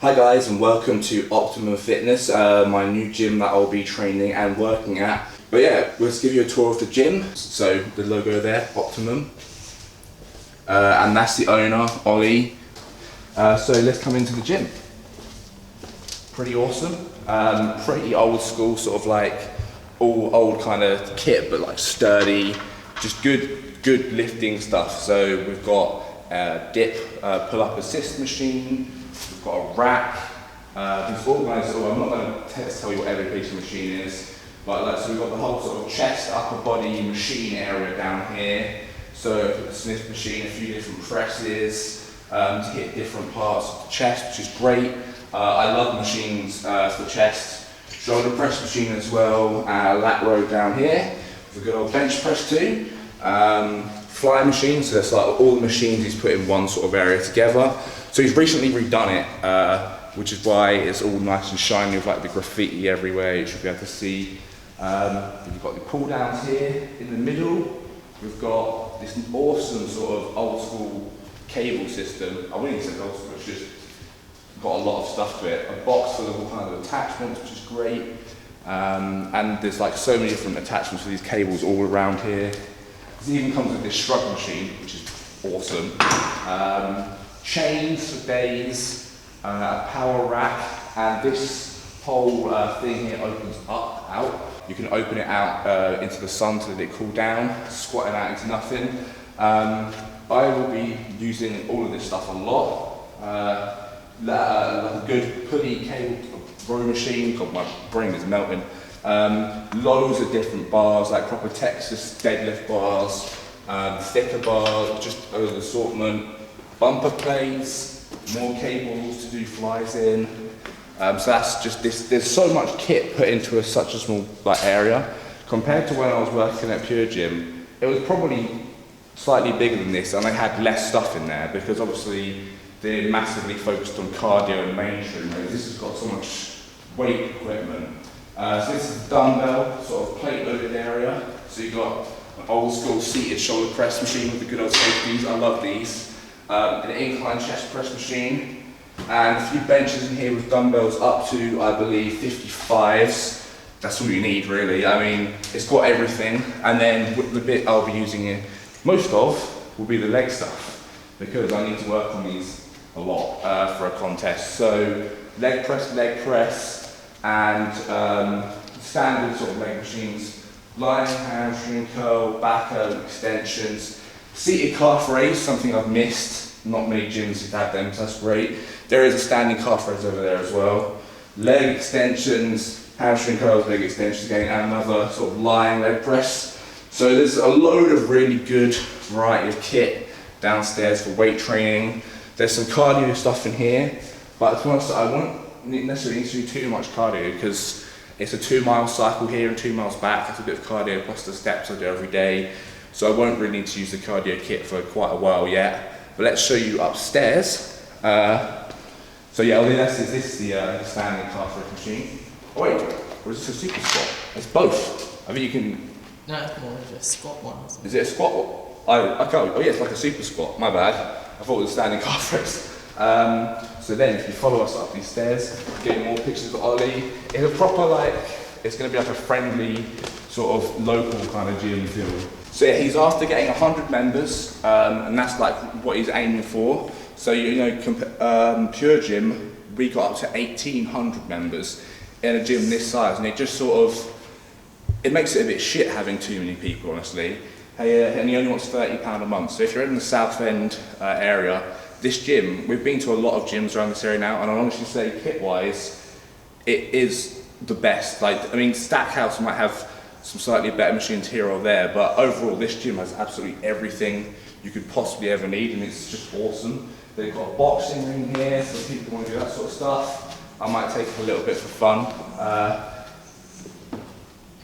Hi guys, and welcome to Optimum Fitness, my new gym that I'll be training and working at. But yeah, let's give you a tour of the gym. So the logo there, Optimum, and that's the owner, Ollie. So let's come into the gym. Pretty awesome, pretty old school, sort of like all old kind of kit, but like sturdy, just good lifting stuff. So we've got a dip, pull-up assist machine. We've got a rack. It's organised, so I'm not going to tell you what every piece of machine is, but so we've got the whole sort of chest, upper body machine area down here. So the Smith machine, a few different presses to hit different parts of the chest, which is great. I love machines for chest. Shoulder press machine as well. Lat row down here with a good old bench press too. Fly machine, so that's like all the machines he's put in one sort of area together. So he's recently redone it, which is why it's all nice and shiny with like the graffiti everywhere. You should be able to see. We've got the pull downs here in the middle. We've got this awesome sort of old school cable system. I wouldn't even say old school, it's just got a lot of stuff to it. A box full of all kinds of attachments, which is great. And there's like so many different attachments for these cables all around here. It even comes with this shrug machine, which is awesome. Chains for days, a power rack, and this whole thing here opens out. You can open it out into the sun to let it cool down, squat it out into nothing. I will be using all of this stuff a lot. Like a good pulley cable row machine. God, my brain is melting. Loads of different bars, like proper Texas deadlift bars, thicker bars, just an assortment. Bumper plates, more cables to do flies in. So that's just this. There's so much kit put into such a small area. Compared to when I was working at Pure Gym, it was probably slightly bigger than this, and they had less stuff in there because obviously they're massively focused on cardio and mainstream. This has got so much weight equipment. So this is a dumbbell, sort of plate loaded area. So you've got an old school seated shoulder press machine with the good old safeties. I love these. An incline chest press machine, and a few benches in here with dumbbells up to, I believe, 55s. That's all you need, really. I mean, it's got everything. And then the bit I'll be using it most of will be the leg stuff, because I need to work on these a lot for a contest. So leg press, and standard sort of leg machines, lying hamstring curl, back curl extensions. Seated calf raise, something I've missed. Not many gyms have had them, so that's great. There is a standing calf raise over there as well. Leg extensions, hamstring curls, leg extensions again, and another sort of lying leg press. So there's a load of really good variety of kit downstairs for weight training. There's some cardio stuff in here, but to be honest, I won't necessarily need to do too much cardio because it's a 2-mile cycle here and 2 miles back. That's a bit of cardio plus the steps I do every day. So I won't really need to use the cardio kit for quite a while yet. But let's show you upstairs. So yeah, this is the standing calf raise machine. Oh wait, or is this a super squat? It's both. I think you can... No, it's more of a squat one. Isn't it? Is it a squat one? I can't, oh yeah, it's like a super squat, my bad. I thought it was a standing calf raise. So then if you follow us up these stairs, getting more pictures of Ollie. It's a proper it's going to be like a friendly, sort of local kind of gym feel. So yeah, he's after getting 100 members, and that's like what he's aiming for. So Pure Gym, we got up to 1,800 members in a gym this size, and it just sort of, it makes it a bit shit having too many people, honestly. And he only wants £30 a month. So if you're in the South End area, this gym, we've been to a lot of gyms around this area now, and I'll honestly say kit-wise, it is the best. I mean, Stackhouse might have some slightly better machines here or there, but overall this gym has absolutely everything you could possibly ever need, and it's just awesome. They've got a boxing ring here, so if people want to do that sort of stuff, I might take it a little bit for fun.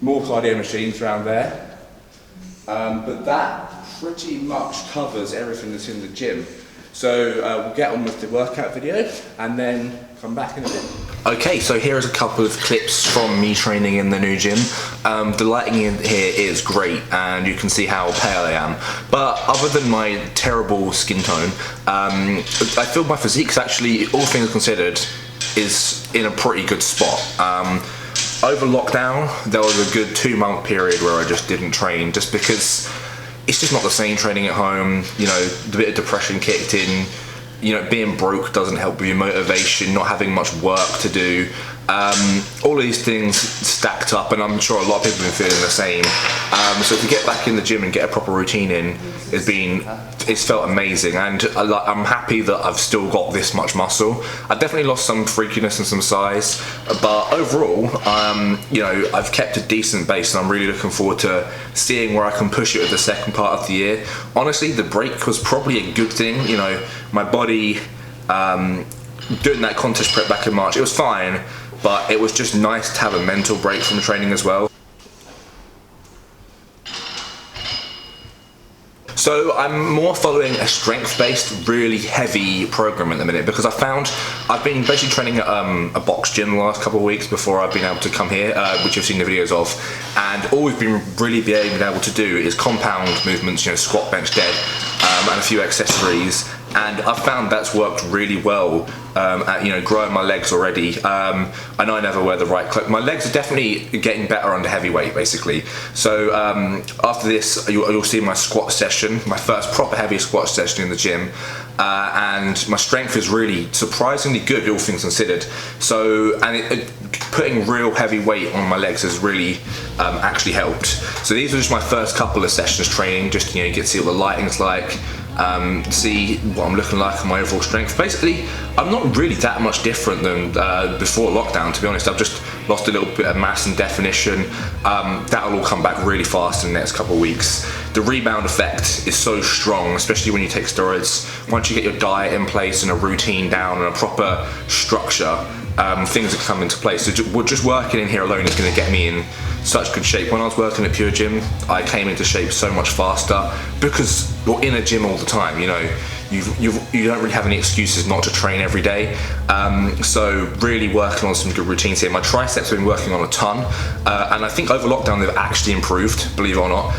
More cardio machines around there, but that pretty much covers everything that's in the gym. So we'll get on with the workout video and then come back in a bit. Okay, so here is a couple of clips from me training in the new gym. The lighting in here is great and you can see how pale I am. But other than my terrible skin tone, I feel my physique is actually, all things considered, is in a pretty good spot. Over lockdown, there was a good 2-month period where I just didn't train, just because it's just not the same training at home. You know, the bit of depression kicked in. You know, being broke doesn't help with your motivation, not having much work to do. All of these things stacked up, and I'm sure a lot of people have been feeling the same. So to get back in the gym and get a proper routine in, it's felt amazing, and I'm happy that I've still got this much muscle. I definitely lost some freakiness and some size, but overall, you know, I've kept a decent base, and I'm really looking forward to seeing where I can push it with the second part of the year. Honestly, the break was probably a good thing. You know, my body, doing that contest prep back in March, it was fine, but it was just nice to have a mental break from training as well. So I'm more following a strength-based, really heavy program at the minute, because I've been basically training at a box gym the last couple of weeks before I've been able to come here, which you've seen the videos of, and all we've been really able to do is compound movements, you know, squat, bench, dead, and a few accessories, and I've found that's worked really well at, you know, growing my legs already. I know I never wear the right clothes. My legs are definitely getting better under heavy weight, basically. So after this, you'll see my squat session, my first proper heavy squat session in the gym, and my strength is really surprisingly good, all things considered. So, and putting real heavy weight on my legs has really actually helped. So these were just my first couple of sessions training, just, you know, you get to see what the lighting's like, see what I'm looking like on my overall strength. Basically, I'm not really that much different than before lockdown, to be honest. I've just lost a little bit of mass and definition. That'll all come back really fast in the next couple of weeks. The rebound effect is so strong, especially when you take steroids. Once you get your diet in place and a routine down and a proper structure, things will come into place. So just working in here alone is going to get me in such good shape. When I was working at Pure Gym, I came into shape so much faster because you're in a gym all the time. You know, you don't really have any excuses not to train every day. So really working on some good routines here. My triceps have been working on a ton, and I think over lockdown they've actually improved, believe it or not,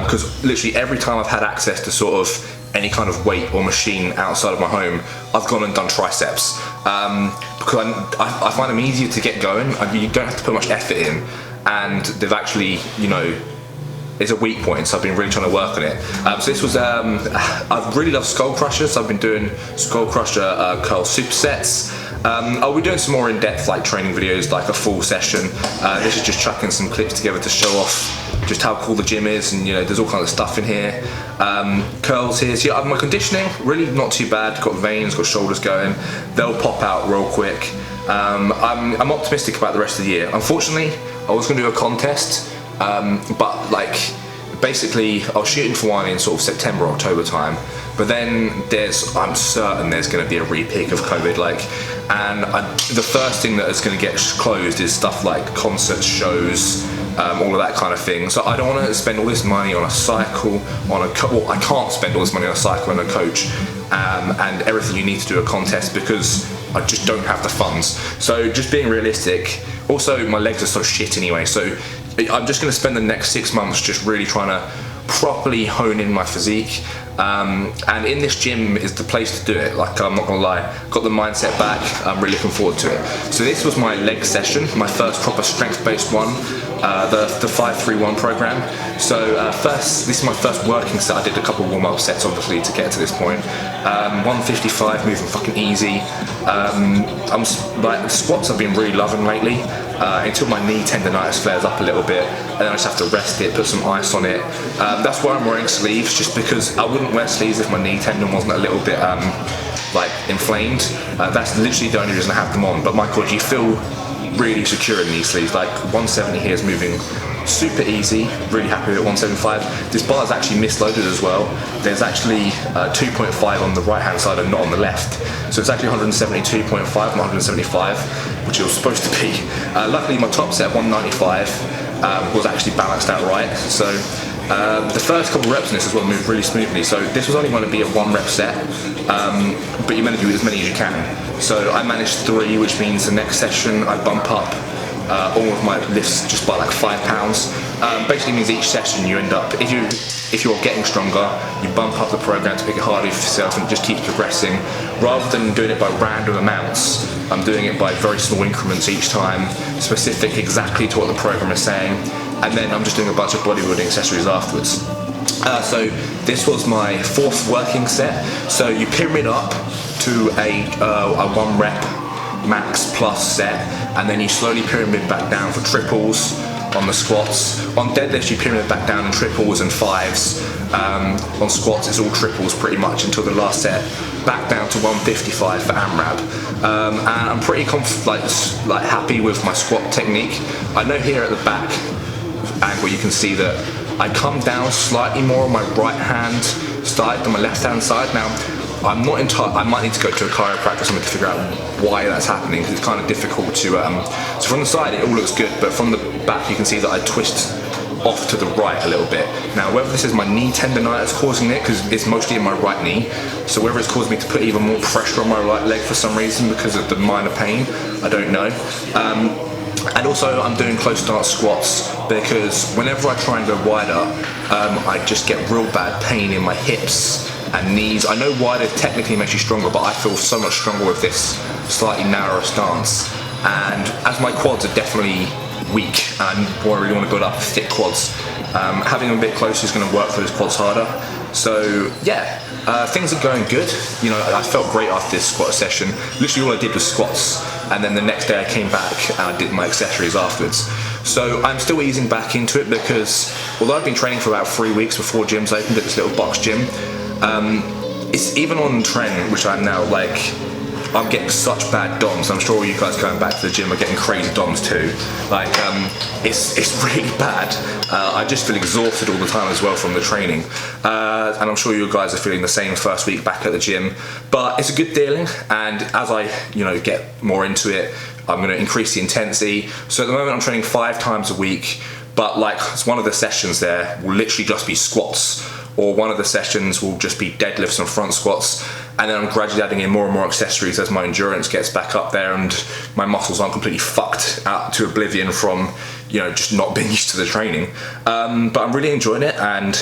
because literally every time I've had access to sort of any kind of weight or machine outside of my home, I've gone and done triceps, because I find them easier to get going. You don't have to put much effort in, and they've actually, you know, it's a weak point, so I've been really trying to work on it. So this was, I really love skull crushers. I've been doing skull crusher curl supersets. I'll be doing some more in-depth like training videos, like a full session. This is just chucking some clips together to show off just how cool the gym is, and you know, there's all kinds of stuff in here. Curls here, so yeah, my conditioning, really not too bad. Got veins, got shoulders going. They'll pop out real quick. I'm optimistic about the rest of the year. Unfortunately, I was gonna do a contest, but like, basically I was shooting for one in sort of September, October time, but then I'm certain there's going to be a repeat of COVID, like, and the first thing that is going to get closed is stuff like concerts, shows, all of that kind of thing. So I don't want to spend all this money on a cycle, well, I can't spend all this money on a cycle and a coach, and everything you need to do a contest, because I just don't have the funds. So just being realistic. Also, my legs are so shit anyway, so I'm just going to spend the next 6 months just really trying to properly hone in my physique, and in this gym is the place to do it. Like, I'm not gonna lie, got the mindset back. I'm really looking forward to it. So this was my leg session, my first proper strength-based one, the 5-3-1 program. So this is my first working set. I did a couple of warm-up sets obviously to get to this point. 155, moving fucking easy. Like, squats I've been really loving lately, until my knee tendonitis flares up a little bit, and then I just have to rest it, put some ice on it. That's why I'm wearing sleeves, just because I wouldn't wear sleeves if my knee tendon wasn't a little bit like inflamed. That's literally the only reason I have them on. But my God, you feel really secure in these sleeves. Like, 170 here is moving super easy, really happy with 175. This bar is actually misloaded as well. There's actually 2.5 on the right hand side and not on the left. So it's actually 172.5, not 175, which it was supposed to be. Luckily my top set 195 was actually balanced out right. So the first couple reps in this as well moved really smoothly. So this was only going to be a 1 rep set, but you're meant to do as many as you can. So I managed 3, which means the next session I bump up all of my lifts just by like 5 pounds. basically means each session you end up, if you're getting stronger, you bump up the program to make it harder for yourself and it just keeps progressing. Rather than doing it by random amounts, I'm doing it by very small increments each time, specific exactly to what the program is saying, and then I'm just doing a bunch of bodybuilding accessories afterwards. So this was my 4th working set. So you pyramid up to a 1 rep max plus set, and then you slowly pyramid back down for triples on the squats. On deadlifts you pyramid back down in triples and 5s. On squats it's all triples pretty much until the last set, back down to 155 for AMRAP. And I'm pretty happy with my squat technique. I know here at the back angle you can see that I come down slightly more on my right hand side than my left hand side. Now I'm not entirely, I might need to go to a chiropractor or something to figure out why that's happening, because it's kind of difficult to, so from the side it all looks good, but from the back you can see that I twist off to the right a little bit. Now whether this is my knee tendonitis causing it, because it's mostly in my right knee, so whether it's causing me to put even more pressure on my right leg for some reason because of the minor pain, I don't know. And also I'm doing close stance squats because whenever I try and go wider, I just get real bad pain in my hips and knees. I know wider technically makes you stronger, but I feel so much stronger with this slightly narrower stance. And as my quads are definitely weak and I really want to build up thick quads, having them a bit closer is going to work for those quads harder. So yeah, things are going good. You know, I felt great after this squat session. Literally all I did was squats, and then the next day I came back and I did my accessories afterwards. So I'm still easing back into it because although I've been training for about 3 weeks before gyms opened at this little box gym, it's even on trend, which I'm now like, I'm getting such bad DOMs. I'm sure you guys going back to the gym are getting crazy DOMs too. Like, it's really bad. I just feel exhausted all the time as well from the training. And I'm sure you guys are feeling the same first week back at the gym. But it's a good feeling, and as I, get more into it, I'm going to increase the intensity. So at the moment I'm training 5 times a week, but like one of the sessions there will literally just be squats, or one of the sessions will just be deadlifts and front squats, and then I'm gradually adding in more and more accessories as my endurance gets back up there and my muscles aren't completely fucked out to oblivion from just not being used to the training. But I'm really enjoying it, and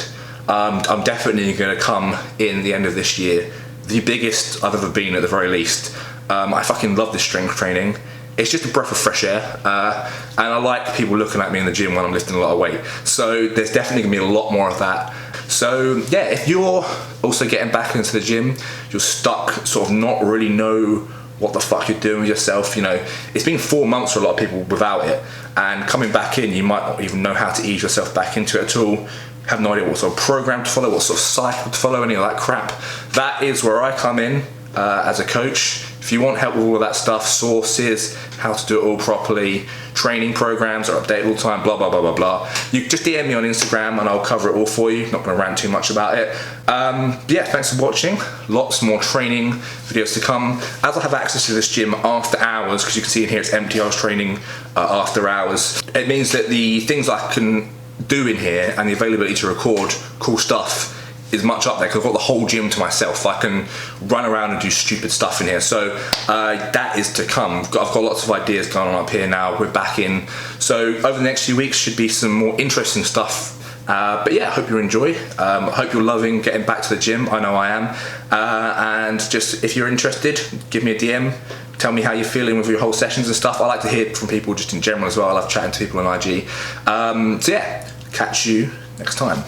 I'm definitely going to come in the end of this year the biggest I've ever been, at the very least. I fucking love this strength training. It's just a breath of fresh air, and I like people looking at me in the gym when I'm lifting a lot of weight. So there's definitely gonna be a lot more of that. So yeah, if you're also getting back into the gym, you're stuck, sort of not really know what the fuck you're doing with yourself. It's been 4 months for a lot of people without it, and coming back in, you might not even know how to ease yourself back into it at all. Have no idea what sort of program to follow, what sort of cycle to follow, any of that crap. That is where I come in as a coach. If you want help with all of that stuff, sources, how to do it all properly, training programs are updated all the time, blah, blah, blah, blah, blah. You just DM me on Instagram and I'll cover it all for you. Not gonna rant too much about it. Yeah, thanks for watching. Lots more training videos to come. As I have access to this gym after hours, because you can see in here it's empty, I was training after hours. It means that the things I can do in here and the availability to record cool stuff is much up there, because I've got the whole gym to myself. I can run around and do stupid stuff in here. So that is to come. I've got lots of ideas going on up here now. We're back in. So over the next few weeks should be some more interesting stuff. But yeah, I hope you enjoy. I hope you're loving getting back to the gym. I know I am. And just if you're interested, give me a DM. Tell me how you're feeling with your whole sessions and stuff. I like to hear from people just in general as well. I love chatting to people on IG. So yeah, catch you next time.